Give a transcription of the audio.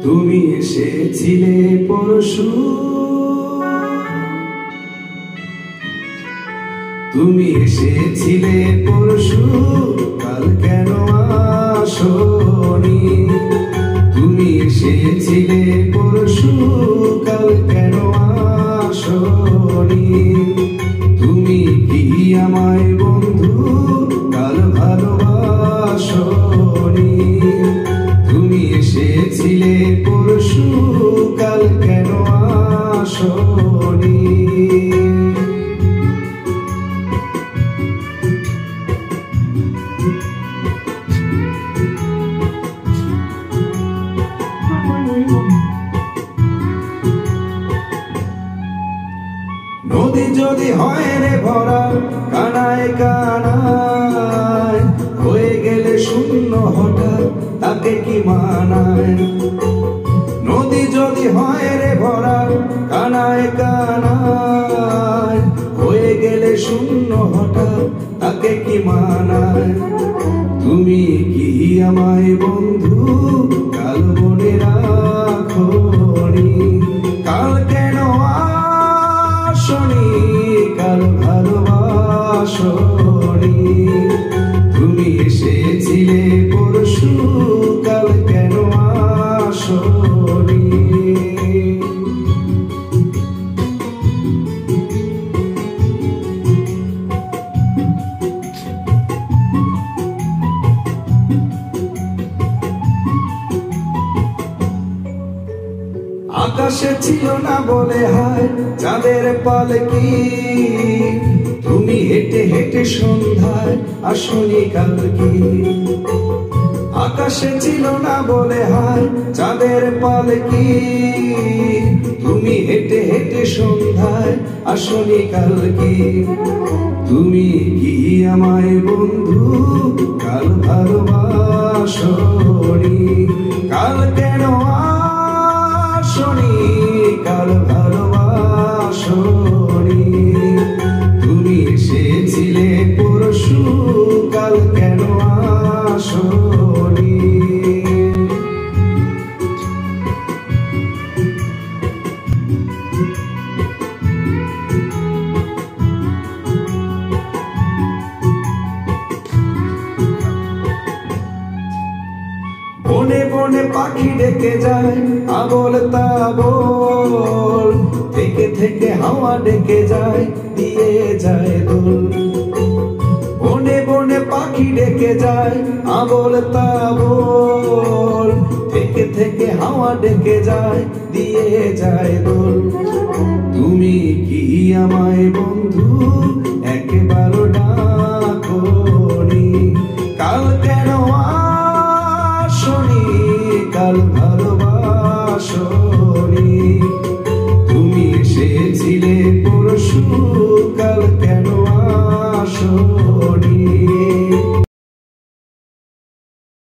তুমি এসেছিলে পরশু, তুমি এসেছিলে পরশু, কাল কেন আসনি? তুমি এসেছিলে পরশু, কাল কেন আসনি? তুমি কি আমায় বন্ধু কাল ভালোবাসনি? তুমি এসেছিলে পরশু, কাল কেন আসনি? নদী যদি হয় রে ভরা কানায় কানায়, হয়ে গেলে শূন্য হঠাৎ তাকে কি মানায়? নদী যদি হয় রে ভরা কানায় কানায়, হয়ে গেলে শূন্য হঠাৎ তাকে কি মানায়? তুমি কি আমায় বন্ধু কাল মনে রাখনি? কাল কেন আসনি? কাল ভালোবাসনি? তুমি এসেছিলে পরশু, কাল কেন আসনি? আকাশে ছিল না বলে হায় চাঁদের পালকি, তুমি হেঁটে হেঁটে সন্ধ্যায় আসনি কালকে। আকাশে ছিল না বলে হায় চাঁদের পালকি, তুমি হেঁটে হেঁটে সন্ধ্যায় আসনি কালকে। তুমি কি আমায় বন্ধু কাল ভালোবাসনি? কাল কেন আসনি? কাল ভালোবাসনি? তুমি এসেছিলে পরশু, কাল কেন আসনি? বনে বনে পাখি ডেকে যায় আবল তাবল, থেকে থেকে হাওয়া ডেকে যায় দিয়ে যায় দোল। বনে বনে পাখি ডেকে যায় আবল তাবল, থেকে থেকে হাওয়া ডেকে যায় দিয়ে যায় দোল। তুমি কি আমায় বন্ধু